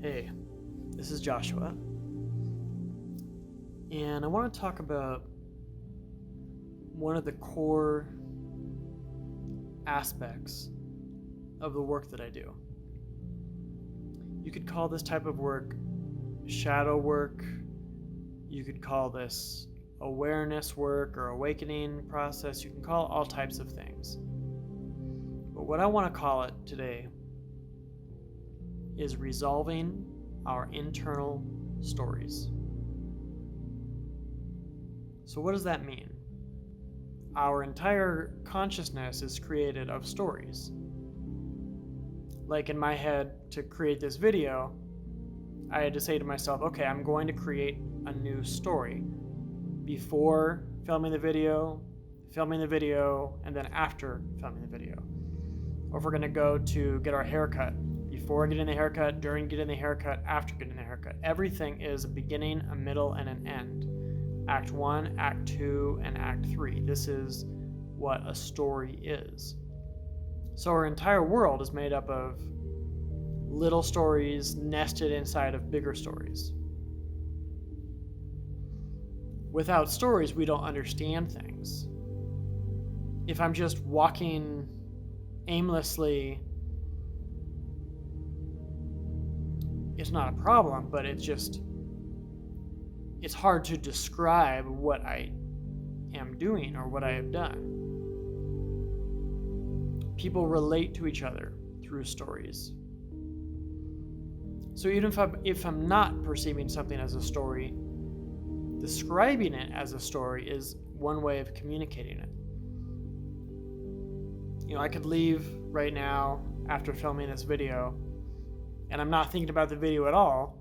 Hey, this is Joshua, and I want to talk about one of the core aspects of the work that I do. You could call this type of work shadow work, you could call this awareness work or awakening process, you can call it all types of things. But what I want to call it today is resolving our internal stories. So what does that mean? Our entire consciousness is created of stories. Like in my head, to create this video, I had to say to myself, okay, I'm going to create a new story before filming the video, and then after filming the video. Or if we're going to go to get our haircut, before getting the haircut, during getting the haircut, after getting the haircut. Everything is a beginning, a middle, and an end. Act 1, Act 2, and Act 3. This is what a story is. So our entire world is made up of little stories nested inside of bigger stories. Without stories, we don't understand things. If I'm just walking aimlessly, it's not a problem, but it's hard to describe what I am doing or what I have done. People relate to each other through stories. So even if I'm not perceiving something as a story, describing it as a story is one way of communicating it. I could leave right now after filming this video, and I'm not thinking about the video at all,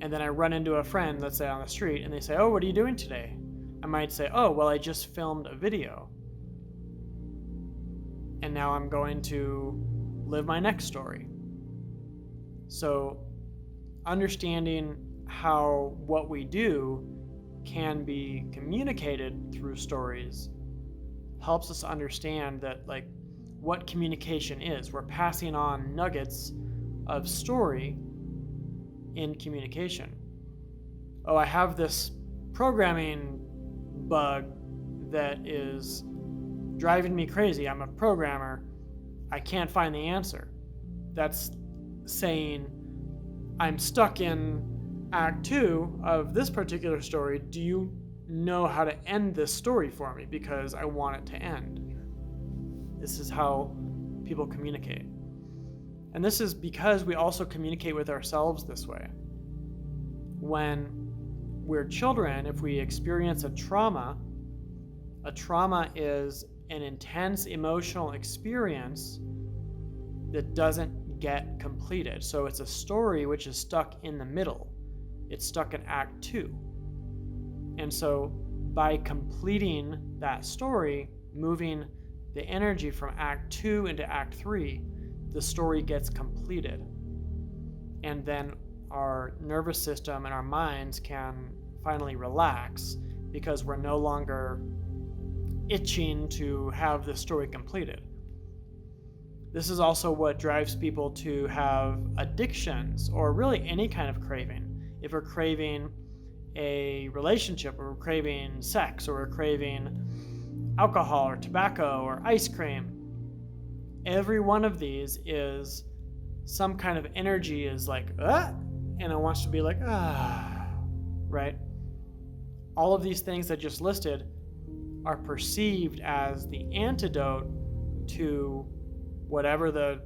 and then I run into a friend, let's say on the street, and they say, "Oh, what are you doing today?" I might say, "Oh, well, I just filmed a video, and now I'm going to live my next story." So understanding how what we do can be communicated through stories helps us understand that, what communication is. We're passing on nuggets of story in communication. Oh, I have this programming bug that is driving me crazy. I'm a programmer. I can't find the answer. That's saying, I'm stuck in Act 2 of this particular story. Do you know how to end this story for me? Because I want it to end. This is how people communicate. And this is because we also communicate with ourselves this way. When we're children, if we experience a trauma is an intense emotional experience that doesn't get completed. So it's a story which is stuck in the middle. It's stuck in Act 2. And so by completing that story, moving the energy from Act 2 into Act 3, the story gets completed. And then our nervous system and our minds can finally relax because we're no longer itching to have the story completed. This is also what drives people to have addictions, or really any kind of craving. If we're craving a relationship, or we're craving sex, or we're craving alcohol or tobacco or ice cream, every one of these is some kind of energy is like, and it wants to be like, right? All of these things that I just listed are perceived as the antidote to whatever the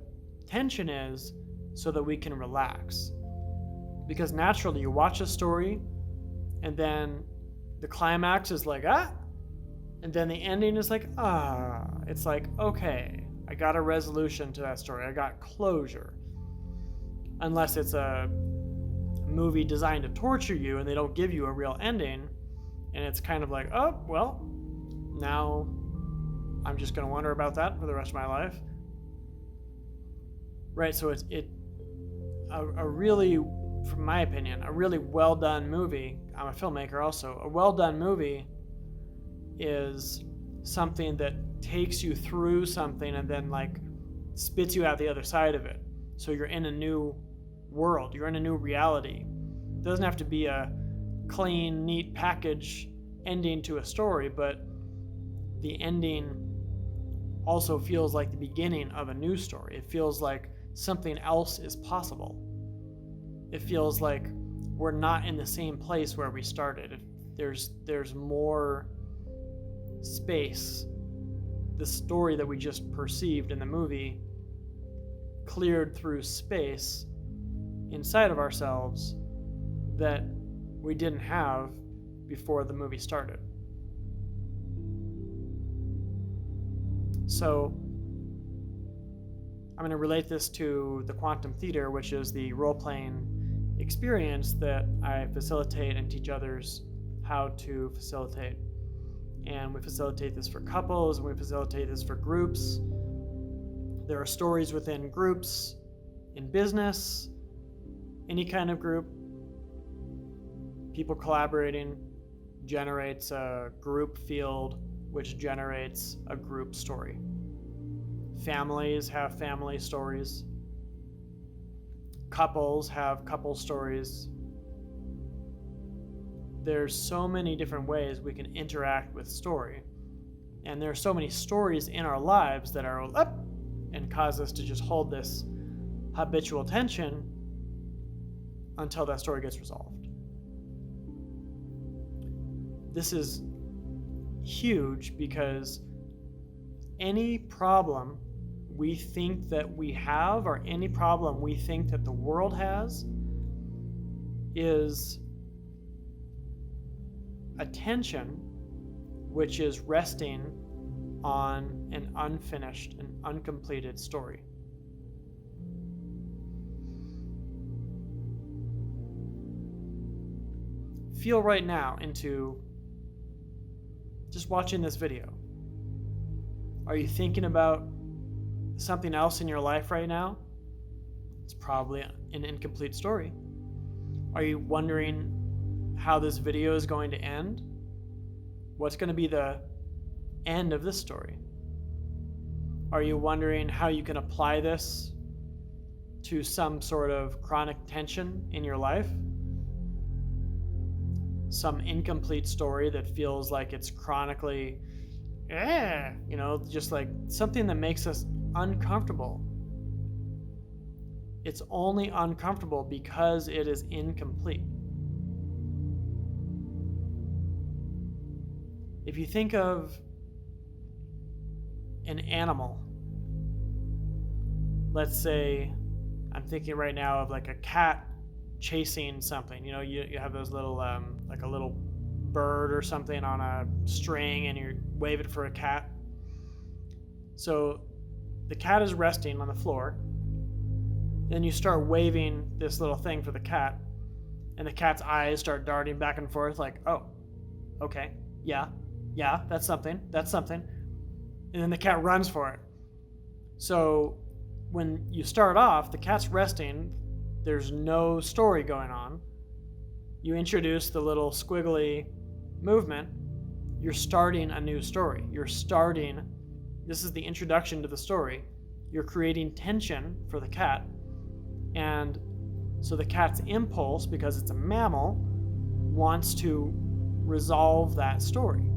tension is so that we can relax. Because naturally, you watch a story and then the climax is like, and then the ending is like, It's like, okay, I got a resolution to that story. I got closure. Unless it's a movie designed to torture you and they don't give you a real ending, and it's kind of like, oh, well, now I'm just going to wonder about that for the rest of my life. Right, so it's a really, from my opinion, a really well done movie. I'm a filmmaker also. A well done movie is something that takes you through something and then spits you out the other side of it. So you're in a new world. You're in a new reality. It doesn't have to be a clean, neat package ending to a story, but the ending also feels like the beginning of a new story. It feels like something else is possible. It feels like we're not in the same place where we started. There's more space. The story that we just perceived in the movie cleared through space inside of ourselves that we didn't have before the movie started. So I'm going to relate this to the Quantum Theater, which is the role-playing experience that I facilitate and teach others how to facilitate. And we facilitate this for couples, and we facilitate this for groups. There are stories within groups, in business, any kind of group. People collaborating generates a group field, which generates a group story. Families have family stories. Couples have couple stories. There's so many different ways we can interact with story. And there are so many stories in our lives that are up and cause us to just hold this habitual tension until that story gets resolved. This is huge because any problem we think that we have, or any problem we think that the world has, is a tension which is resting on an unfinished and uncompleted story. Feel right now into just watching this video. Are you thinking about something else in your life right now? It's probably an incomplete story. Are you wondering how this video is going to end? What's going to be the end of this story? Are you wondering how you can apply this to some sort of chronic tension in your life? Some incomplete story that feels like it's chronically, just like something that makes us uncomfortable. It's only uncomfortable because it is incomplete. If you think of an animal, let's say, I'm thinking right now of like a cat chasing something. You have those little, like a little bird or something on a string, and you wave it for a cat. So the cat is resting on the floor. Then you start waving this little thing for the cat, and the cat's eyes start darting back and forth like, oh, okay, yeah, that's something. And then the cat runs for it. So when you start off, the cat's resting, there's no story going on. You introduce the little squiggly movement, you're starting a new story. This is the introduction to the story. You're creating tension for the cat. And so the cat's impulse, because it's a mammal, wants to resolve that story.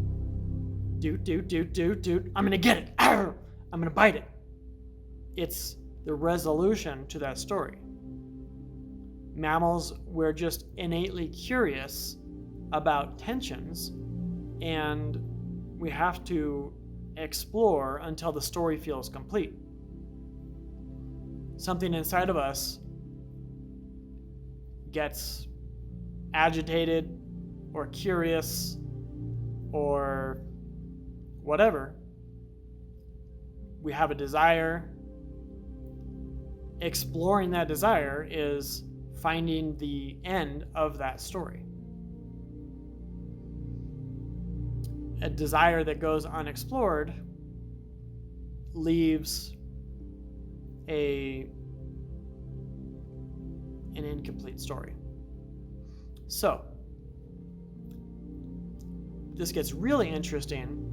Doot. I'm gonna get it. Arr! I'm gonna bite it. It's the resolution to that story. Mammals, we're just innately curious about tensions, and we have to explore until the story feels complete. Something inside of us gets agitated or curious or whatever. We have a desire. Exploring that desire is finding the end of that story. A desire that goes unexplored leaves an incomplete story. So, this gets really interesting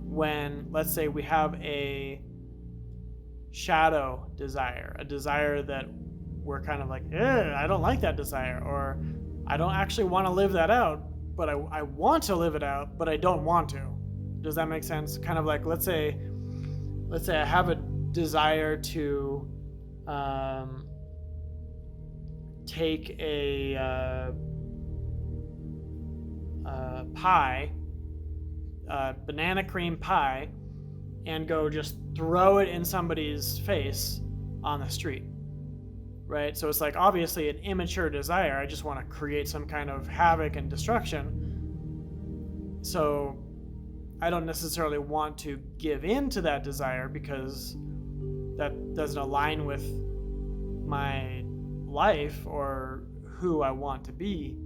when, let's say, we have a shadow desire, a desire that we're kind of like, I don't like that desire, or I don't actually want to live that out, but I want to live it out, but I don't want to. Does that make sense? Kind of like, let's say I have a desire to take a pie, banana cream pie, and go just throw it in somebody's face on the street, right? So it's like obviously an immature desire. I just want to create some kind of havoc and destruction. So I don't necessarily want to give in to that desire because that doesn't align with my life or who I want to be.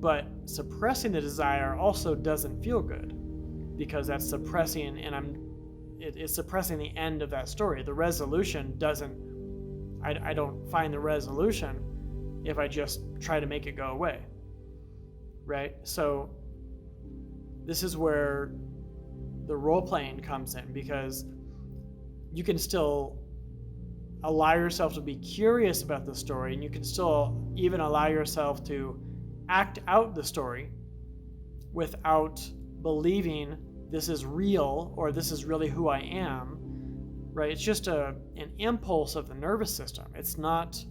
But suppressing the desire also doesn't feel good because that's suppressing, and it's suppressing the end of that story. The resolution doesn't, I don't find the resolution if I just try to make it go away, right? So this is where the role-playing comes in, because you can still allow yourself to be curious about the story, and you can still even allow yourself to act out the story without believing this is real or this is really who I am, right? It's just an impulse of the nervous system. It's not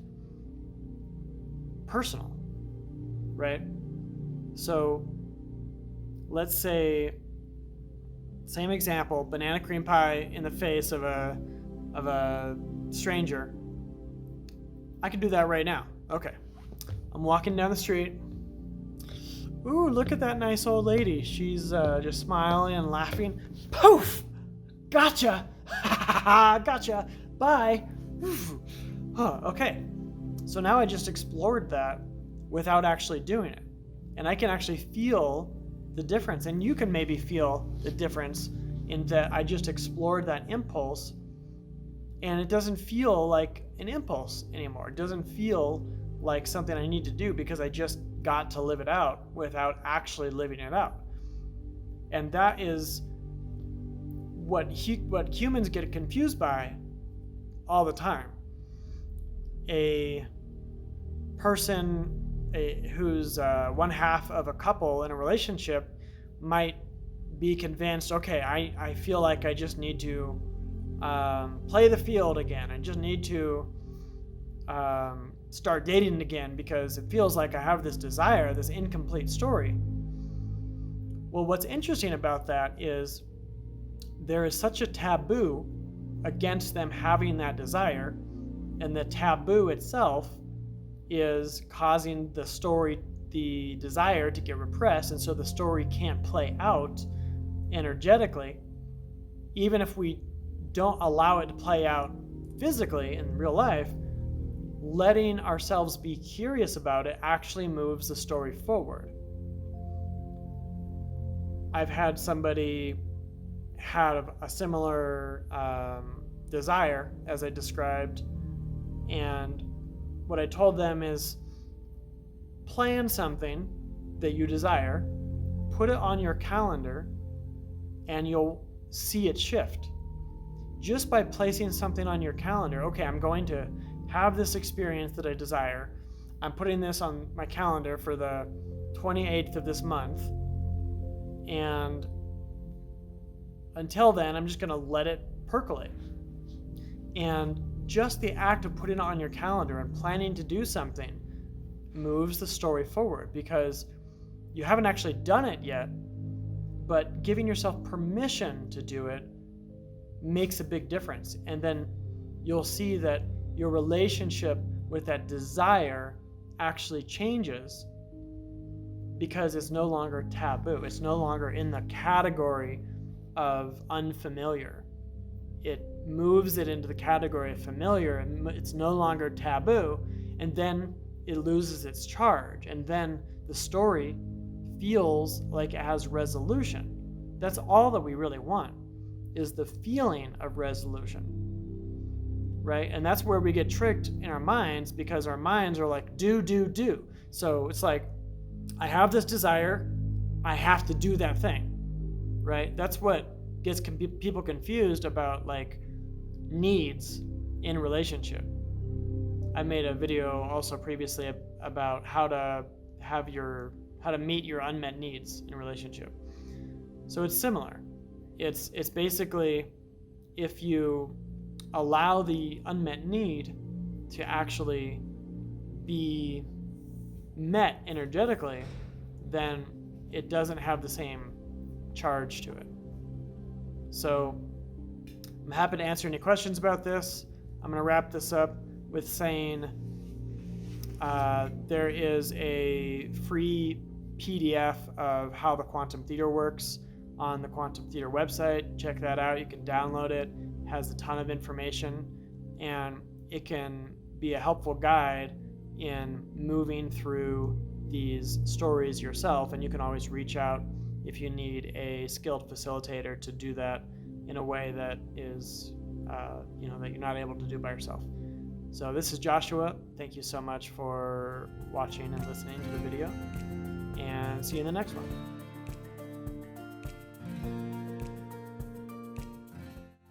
personal, right? So let's say, same example, banana cream pie in the face of a stranger. I can do that right now. Okay. I'm walking down the street. Ooh, look at that nice old lady. She's just smiling and laughing. Poof! Gotcha! Gotcha! Bye! Huh, okay. So now I just explored that without actually doing it. And I can actually feel the difference. And you can maybe feel the difference in that I just explored that impulse, and it doesn't feel like an impulse anymore. It doesn't feel like something I need to do because I just got to live it out without actually living it out. And that is what humans get confused by all the time. A person who's one half of a couple in a relationship might be convinced, okay, I feel like I just need to play the field again. I just need to start dating again because it feels like I have this desire, this incomplete story. Well, what's interesting about that is there is such a taboo against them having that desire, and the taboo itself is causing the story, the desire to get repressed, and so the story can't play out energetically. Even if we don't allow it to play out physically in real life, letting ourselves be curious about it actually moves the story forward. I've had somebody have a similar desire as I described, and what I told them is plan something that you desire, put it on your calendar, and you'll see it shift. Just by placing something on your calendar, okay, I'm going to have this experience that I desire. I'm putting this on my calendar for the 28th of this month. And until then, I'm just going to let it percolate. And just the act of putting it on your calendar and planning to do something moves the story forward, because you haven't actually done it yet, but giving yourself permission to do it makes a big difference. And then you'll see that your relationship with that desire actually changes because it's no longer taboo. It's no longer in the category of unfamiliar. It moves it into the category of familiar, and it's no longer taboo, and then it loses its charge, and then the story feels like it has resolution. That's all that we really want, is the feeling of resolution, right? And that's where we get tricked in our minds, because our minds are like, do. So it's like, I have this desire, I have to do that thing, right? That's what gets people confused about like needs in relationship. I made a video also previously about how to meet your unmet needs in a relationship. So it's similar. It's basically, if you allow the unmet need to actually be met energetically, then it doesn't have the same charge to it. So I'm happy to answer any questions about this. I'm going to wrap this up with saying there is a free PDF of how the quantum theater works on the Quantum Theater website. Check that out. You can download it. It has a ton of information, and it can be a helpful guide in moving through these stories yourself. And you can always reach out if you need a skilled facilitator to do that in a way that is, that you're not able to do by yourself. So this is Joshua. Thank you so much for watching and listening to the video, and see you in the next one.